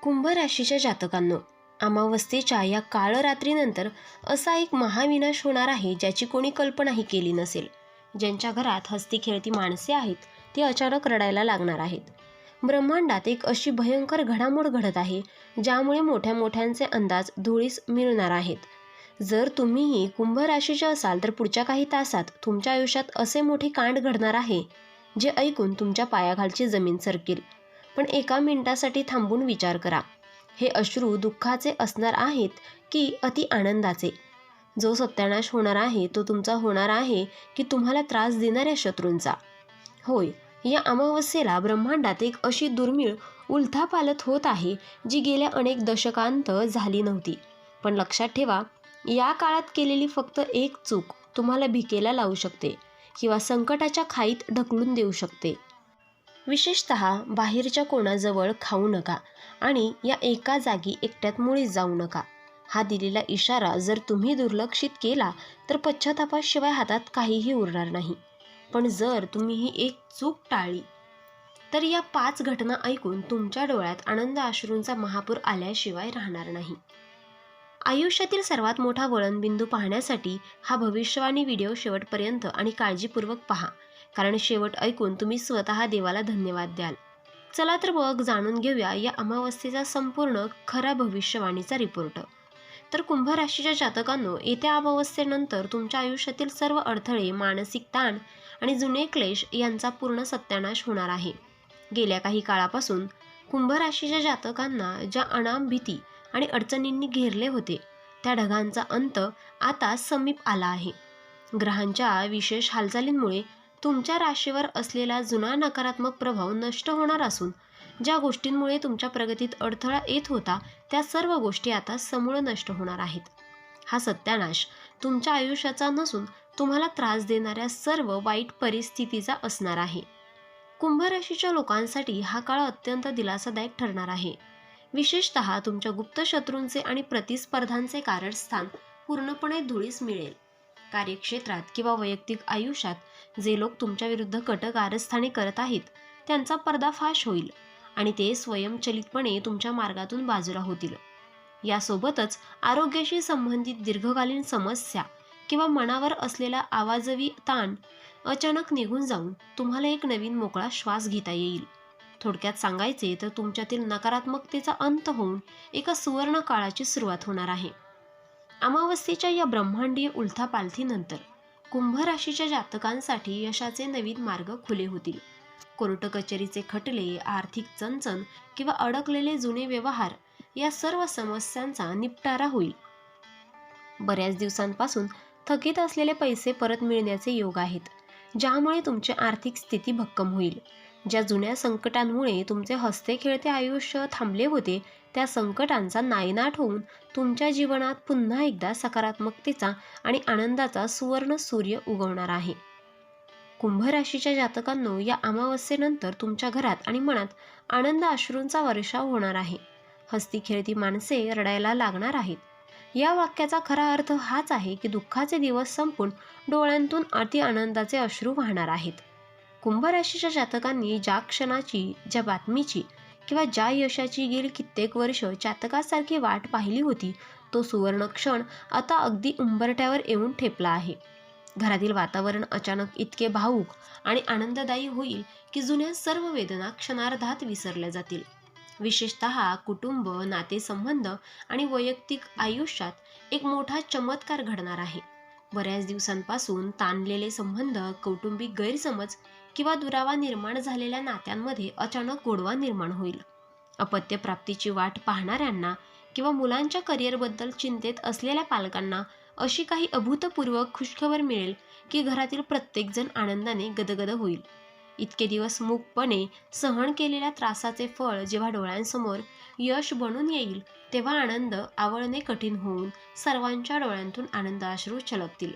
कुंभ राशीच्या जातकांनो, अमावस्येच्या या काळ रात्रीनंतर असा एक महाविनाश होणार आहे ज्याची कोणी कल्पनाही केली नसेल. ज्यांच्या घरात हसती खेळती माणसे आहेत ती अचानक रडायला लागणार आहेत. ब्रह्मांडात एक अशी भयंकर घडामोड घडत आहे ज्यामुळे मोठ्या मोठ्यांचे अंदाज धुळीस मिळणार आहेत. जर तुम्हीही कुंभ राशीचे असाल तर पुढच्या काही तासात तुमच्या आयुष्यात असे मोठे कांड घडणार आहे जे ऐकून तुमच्या पायाखालची जमीन सरकेल. पण एका मिनिटासाठी थांबून विचार करा, हे अश्रू दुःखाचे असणार आहेत की अति आनंदाचे? जो सत्यानाश होणार आहे तो तुमचा होणार आहे की तुम्हाला त्रास देणाऱ्या शत्रूंचा? होय, या अमावस्येला ब्रह्मांडात एक अशी दुर्मिळ उलथापालथ होत आहे जी गेल्या अनेक दशकांत झाली नव्हती. पण लक्षात ठेवा, या काळात केलेली फक्त एक चूक तुम्हाला भिकेला लावू शकते किंवा संकटाच्या खाईत ढकलून देऊ शकते. विशेषतः बाहेरच्या कोणाजवळ खाऊ नका आणि या एका जागी एकट्यात मुळीच जाऊ नका. हा दिलेला इशारा जर तुम्ही दुर्लक्षित केला तर पश्चातापाशिवाय हातात काहीही उरणार नाही. पण जर तुम्ही ही एक चूक टाळली तर या 5 घटना ऐकून तुमच्या डोळ्यात आनंद अश्रूंचा महापूर आल्याशिवाय राहणार नाही. आयुष्यातील सर्वात मोठा वळणबिंदू पाहण्यासाठी हा भविष्यवाणी व्हिडिओ शेवटपर्यंत आणि काळजीपूर्वक पहा, कारण शेवट ऐकून तुम्ही स्वतः देवाला धन्यवाद द्याल. चला तर मग जाणून घेऊया या अमावस्येचा संपूर्ण खरा भविष्यवाणीचा रिपोर्ट. तर कुंभ राशीच्या जातकांनो, येत्या अमावस्येनंतर तुमच्या आयुष्यातील सर्व अडथळे, मानसिक ताण आणि जुने क्लेश यांचा पूर्ण सत्यानाश होणार आहे. गेल्या काही काळापासून कुंभ राशीच्या जातकांना ज्या अनाम भीती आणि अडचणींनी घेरले होते त्या ढगांचा अंत आता समीप आला आहे. ग्रहांच्या विशेष हालचालींमुळे तुमच्या राशीवर असलेला जुना नकारात्मक प्रभाव नष्ट होणार असून ज्या गोष्टींमुळे तुमच्या प्रगतीत अडथळा येत होता त्या सर्व गोष्टी आता समूळ नष्ट होणार आहेत. हा सत्यानाश तुमच्या आयुष्याचा नसून तुम्हाला त्रास देणाऱ्या सर्व वाईट परिस्थितीचा असणार आहे. कुंभ राशीच्या लोकांसाठी हा काळ अत्यंत दिलासादायक ठरणार आहे. विशेषतः तुमच्या गुप्त शत्रूंचे आणि प्रतिस्पर्धांचे कारस्थान पूर्णपणे धुळीस मिळेल. कार्यक्षेत्रात किंवा वैयक्तिक आयुष्यात जे लोक तुमच्या विरुद्ध कट कारस्थाने करत आहेत त्यांचा पर्दाफाश होईल आणि ते स्वयंचलितपणे तुमच्या मार्गातून बाजूला होतील. यासोबतच आरोग्याशी संबंधित दीर्घकालीन समस्या किंवा मनावर असलेला आवाजवी ताण अचानक निघून जाऊन तुम्हाला एक नवीन मोकळा श्वास घेता येईल. थोडक्यात सांगायचे तर तुमच्यातील नकारात्मकतेचा अंत होऊन एका सुवर्ण काळाची सुरुवात होणार आहे. अमावस्येच्या या ब्रह्मांडीय उलथापालथीनंतर कुंभ राशीच्या जातकांसाठी यशाचे नवीन मार्ग खुले होतील. कोर्ट कचेरीचे खटले, आर्थिक चणचण किंवा अडकलेले जुने व्यवहार या सर्व समस्यांचा निपटारा होईल. बऱ्याच दिवसांपासून थकीत असलेले पैसे परत मिळण्याचे योग आहेत, ज्यामुळे तुमची आर्थिक स्थिती भक्कम होईल. ज्या जुन्या संकटांमुळे तुमचे हसते खेळते आयुष्य थांबले होते त्या संकटांचा नायनाट होऊन तुमच्या जीवनात पुन्हा एकदा सकारात्मकतेचा आणि आनंदाचा सुवर्ण सूर्य उगवणार आहे. कुंभ राशीच्या जातकांनो, या अमावस्येनंतर तुमच्या घरात आणि मनात आनंद अश्रूंचा वर्षाव होणार आहे. हसती खेळती माणसे रडायला लागणार आहेत. या वाक्याचा खरा अर्थ हाच आहे की दुःखाचे दिवस संपून डोळ्यांतून अति आनंदाचे अश्रू वाहणार आहेत. कुंभ राशीच्या जातकांनी ज्या क्षणाची, ज्या बातमीची किंवा ज्या यशाची गेली कित्येक वर्ष चातकासारखी वाट पाहिली होती तो सुवर्ण क्षण आता अगदी उंबरठ्यावर येऊन ठेपला आहे. घरातील वातावरण अचानक इतके भावूक आणि आनंददायी होईल की जुन्या सर्व वेदना क्षणार्धात विसरल्या जातील. विशेषतः कुटुंब, नातेसंबंध आणि वैयक्तिक आयुष्यात एक मोठा चमत्कार घडणार आहे. बऱ्याच दिवसांपासून ताणलेले संबंध, कौटुंबिक गैरसमज किंवा दुरावा निर्माण झालेल्या नात्यांमध्ये अचानक गोडवा निर्माण होईल. अपत्य प्राप्तीची वाट पाहणाऱ्यांना किंवा मुलांच्या करिअरबद्दल चिंतेत असलेल्या पालकांना अशी काही अभूतपूर्व खुशखबर मिळेल की घरातील प्रत्येकजण आनंदाने गदगद होईल. इतके दिवस मूकपणे सहन केलेल्या त्रासाचे फळ जेव्हा डोळ्यांसमोर यश बनून येईल तेव्हा आनंद आवळणे कठीण होऊन सर्वांच्या डोळ्यांतून आनंदाश्रू छलकतील.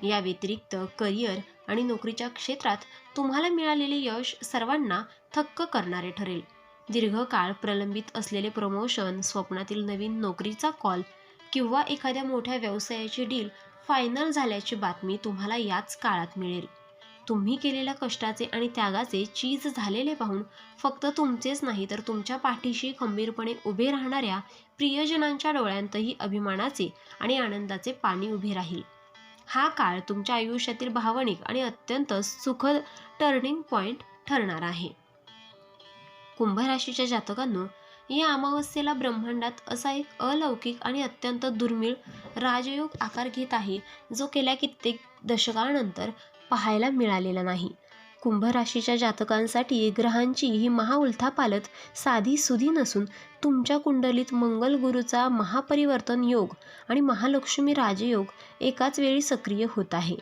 या व्यतिरिक्त करिअर आणि नोकरीच्या क्षेत्रात तुम्हाला मिळालेले यश सर्वांना थक्क करणारे ठरेल. दीर्घकाळ प्रलंबित असलेले प्रमोशन, स्वप्नातील नवीन नोकरीचा कॉल किंवा एखाद्या मोठ्या व्यवसायाची डील फायनल झाल्याची बातमी तुम्हाला याच काळात मिळेल. तुम्ही केलेल्या कष्टाचे आणि त्यागाचे चीज झालेले पाहून फक्त तुमचेच नाही तर तुमच्या पाठीशी खंबीरपणे उभे राहणाऱ्या प्रियजनांच्या डोळ्यांतही अभिमानाचे आणि आनंदाचे पाणी उभे राहील. हा काळ तुमच्या आयुष्यातील भावनिक आणि अत्यंत सुखद टर्निंग पॉइंट ठरणार आहे. कुंभ राशीच्या जातकांनो, या अमावस्येला ब्रह्मांडात असा एक अलौकिक आणि अत्यंत दुर्मिळ राजयोग आकार घेत आहे, जो गेल्या कित्येक दशकांनंतर पाहायला मिळालेला नाही. कुंभ राशीच्या जातकांसाठी ग्रहांची ही महाउलथापालथ साधी सुधी नसून तुमच्या कुंडलीत मंगल गुरुचा महापरिवर्तन योग आणि महालक्ष्मी राजयोग एकाच वेळी सक्रिय होत आहे.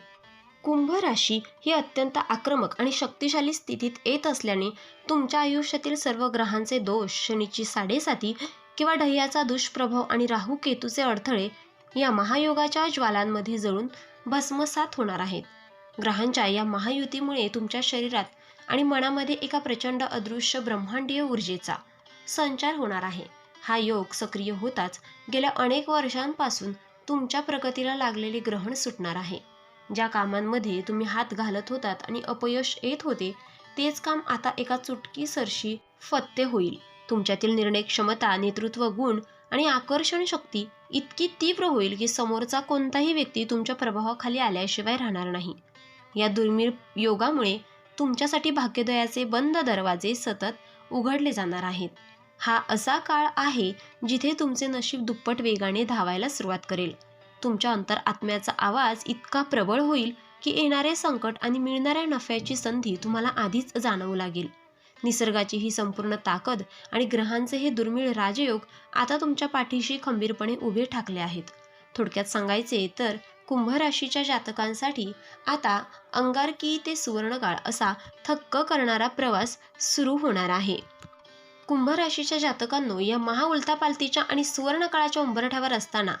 कुंभ राशी ही अत्यंत आक्रमक आणि शक्तिशाली स्थितीत येत असल्याने तुमच्या आयुष्यातील सर्व ग्रहांचे दोष, शनीची साडेसाती किंवा ढय्याचा दुष्प्रभाव आणि राहू केतूचे अडथळे या महायोगाच्या ज्वालांमध्ये जळून भस्मसात होणार आहेत. ग्रहांच्या या महायुतीमुळे तुमच्या शरीरात आणि मनामध्ये एका प्रचंड अदृश्य ब्रह्मांडीय ऊर्जेचा संचार होणार आहे. हा योग सक्रिय होताच गेल्या अनेक वर्षांपासून तुमच्या प्रगतीला लागलेले ग्रहण सुटणार आहे. ज्या कामांमध्ये तुम्ही हात घालत होतात आणि अपयश येत होते, तेच काम आता एका चुटकीसरशी फत्ते होईल. तुमच्यातील निर्णय क्षमता, नेतृत्व गुण आणि आकर्षण शक्ती इतकी तीव्र होईल की समोरचा कोणताही व्यक्ती तुमच्या प्रभावाखाली आल्याशिवाय राहणार नाही. या दुर्मिळ योगामुळे तुमच्यासाठी भाग्योदयाचे बंद दरवाजे सतत उघडले जाणार आहेत. हा असा काळ आहे जिथे तुमचे नशीब दुप्पट वेगाने धावायला सुरुवात करेल. तुमच्या अंतरात्म्याचा आवाज इतका प्रबळ होईल की येणारे संकट आणि मिळणाऱ्या नफ्याची संधी तुम्हाला आधीच जाणवू लागेल. निसर्गाची ही संपूर्ण ताकद आणि ग्रहांचे हे दुर्मिळ राजयोग आता तुमच्या पाठीशी खंबीरपणे उभे ठाकले आहेत. थोडक्यात सांगायचे तर कुंभ राशीच्या जातकांसाठी आता अंगारकी ते सुवर्णकाळ असा थक्क करणारा प्रवास सुरू होणार आहे. कुंभ राशीच्या जातकांनो, या महाउलथापालथीच्या आणि सुवर्णकाळाच्या उंबरठ्यावर असताना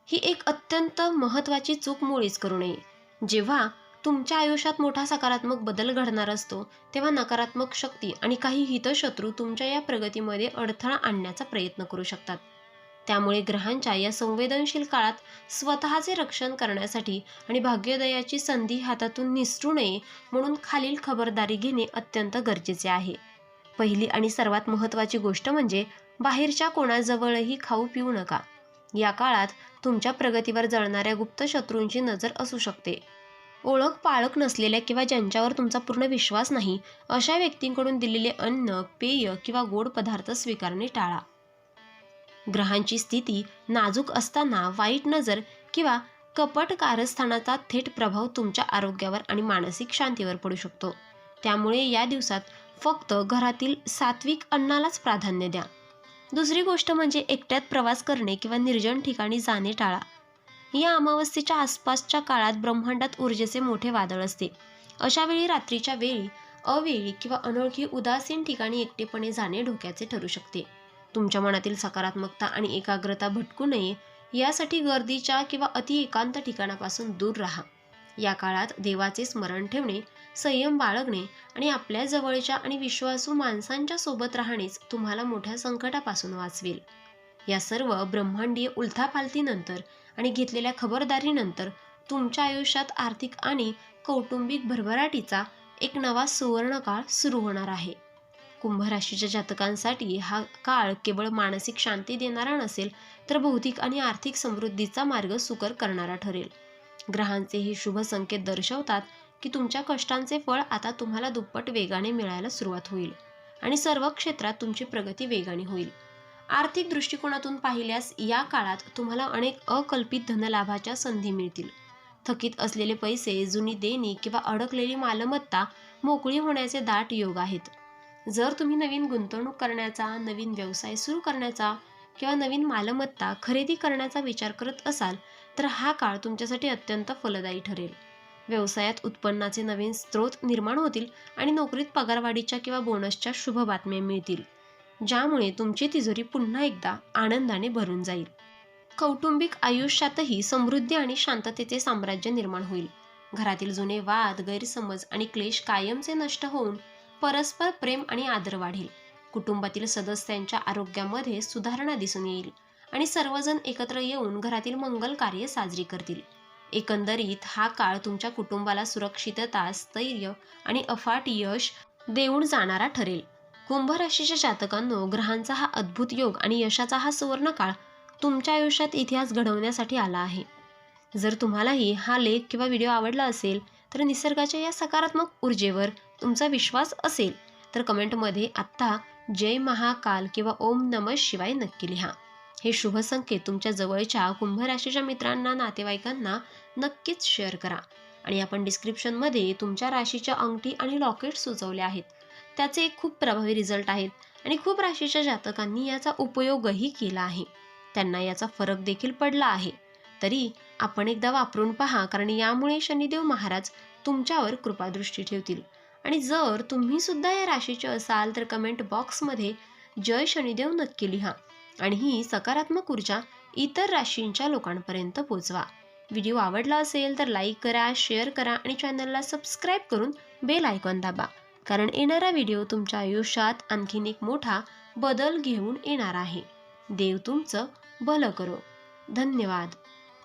ही एक अत्यंत महत्त्वाची चूक मुळीच करू नये. जेव्हा तुमच्या आयुष्यात मोठा सकारात्मक बदल घडणार असतो, तेव्हा नकारात्मक शक्ती आणि काही हितशत्रू तुमच्या या प्रगतीमध्ये अडथळा आणण्याचा प्रयत्न करू शकतात. त्यामुळे ग्रहांच्या या संवेदनशील काळात स्वतःचे रक्षण करण्यासाठी आणि भाग्योदयाची संधी हातातून निसटू नये म्हणून खालील खबरदारी घेणे अत्यंत गरजेचे आहे. पहिली आणि सर्वात महत्त्वाची गोष्ट म्हणजे बाहेरच्या कोणाजवळही खाऊ पिऊ नका. या काळात तुमच्या प्रगतीवर जळणाऱ्या गुप्त शत्रूंची नजर असू शकते. ओळख पाळख नसलेल्या किंवा ज्यांच्यावर तुमचा पूर्ण विश्वास नाही, अशा व्यक्तींकडून दिलेले अन्न, पेय किंवा गोड पदार्थ स्वीकारणे टाळा. ग्रहांची स्थिती नाजूक असताना वाईट नजर किंवा कपट कारस्थानाचा थेट प्रभाव तुमच्या आरोग्यावर आणि मानसिक शांतीवर पडू शकतो. त्यामुळे या दिवसात फक्त घरातील सात्विक अन्नालाच प्राधान्य द्या. दुसरी गोष्ट म्हणजे एकट्यात प्रवास करणे किंवा निर्जन ठिकाणी जाणे टाळा. या अमावस्येच्या आसपासच्या काळात ब्रह्मांडात ऊर्जेचे मोठे वादळ असते. अशा वेळी रात्रीच्या वेळी अवेळी किंवा अनोळखी उदासीन ठिकाणी एकटेपणे जाणे धोक्याचे ठरू शकते. तुमच्या मनातील सकारात्मकता आणि एकाग्रता भटकू नये यासाठी गर्दीच्या किंवा अति एकांत ठिकाणापासून दूर राहा. या काळात देवाचे स्मरण ठेवणे, संयम बाळगणे आणि आपल्या जवळच्या आणि विश्वासू माणसांच्या सोबत राहणेच तुम्हाला मोठ्या संकटापासून वाचवेल. या सर्व ब्रह्मांडीय उलथापालथीनंतर आणि घेतलेल्या खबरदारीनंतर तुमच्या आयुष्यात आर्थिक आणि कौटुंबिक भरभराटीचा एक नवा सुवर्णकाळ सुरू होणार आहे. कुंभ राशीच्या जातकांसाठी हा काळ केवळ मानसिक शांती देणारा नसेल, तर भौतिक आणि आर्थिक समृद्धीचा मार्ग सुकर करणारा ठरेल. ग्रहांचे हे शुभ संकेत दर्शवतात की तुमच्या कष्टांचे फळ आता तुम्हाला दुप्पट वेगाने मिळायला सुरुवात होईल आणि सर्व क्षेत्रात तुमची प्रगती वेगाने होईल. आर्थिक दृष्टिकोनातून पाहिल्यास या काळात तुम्हाला अनेक अकल्पित धनलाभाच्या संधी मिळतील. थकीत असलेले पैसे, जुनी देणी किंवा अडकलेली मालमत्ता मोकळी होण्याचे दाट योग आहेत. जर तुम्ही नवीन गुंतवणूक करण्याचा, नवीन व्यवसाय सुरू करण्याचा किंवा नवीन मालमत्ता खरेदी करण्याचा विचार करत असाल, तर हा काळ तुमच्यासाठी अत्यंत फलदायी ठरेल. व्यवसायात उत्पन्नाचे नवीन स्रोत निर्माण होतील आणि नोकरीत पगारवाढीच्या किंवा बोनसच्या शुभ बातम्या मिळतील, ज्यामुळे तुमची तिजोरी पुन्हा एकदा आनंदाने भरून जाईल. कौटुंबिक आयुष्यातही समृद्धी आणि शांततेचे साम्राज्य निर्माण होईल. घरातील जुने वाद, गैरसमज आणि क्लेश कायमचे नष्ट होऊन परस्पर प्रेम आणि आदर वाढेल. कुटुंबातील सदस्यांच्या आरोग्यामध्ये सुधारणा दिसून येईल आणि सर्वजण एकत्र येऊन घरातील मंगल कार्य साजरी करतील. एकंदरीत हा काळ तुमच्या कुटुंबाला सुरक्षितता, स्थैर्य आणि अफाट यश देऊन जाणारा ठरेल. कुंभ राशीच्या जातकांनो, ग्रहांचा हा अद्भुत योग आणि यशाचा हा सुवर्ण काळ तुमच्या आयुष्यात इतिहास घडवण्यासाठी आला आहे. जर तुम्हालाही हा लेख किंवा व्हिडिओ आवडला असेल तर निसर्गाच्या या सकारात्मक ऊर्जेवर तुमचा विश्वास असेल तर कमेंटमध्ये आत्ता जय महाकाल किंवा ओम नमः शिवाय नक्की लिहा. हे शुभ संकेत तुमच्या जवळच्या कुंभ राशीच्या मित्रांना, नातेवाईकांना नक्कीच शेअर करा. आणि आपण डिस्क्रिप्शनमध्ये तुमच्या राशीच्या अंगठी आणि लॉकेट सुचवले आहेत. त्याचे खूप प्रभावी रिझल्ट आहेत आणि खूप राशीच्या जातकांनी याचा उपयोगही केला आहे. त्यांना याचा फरक देखील पडला आहे. तरी आपण एकदा वापरून पहा, कारण यामुळे शनिदेव महाराज तुमच्यावर कृपादृष्टी ठेवतील. आणि जर तुम्ही सुद्धा या राशीचे असाल तर कमेंट बॉक्समध्ये जय शनिदेव नक्की लिहा आणि ही सकारात्मक ऊर्जा इतर राशींच्या लोकांपर्यंत पोहोचवा. व्हिडिओ आवडला असेल तर लाईक करा, शेअर करा आणि चॅनलला सबस्क्राईब करून बेल आयकॉन दाबा, कारण येणारा व्हिडिओ तुमच्या आयुष्यात आणखीन एक मोठा बदल घेऊन येणार आहे. देव तुमचं भलं करो. धन्यवाद.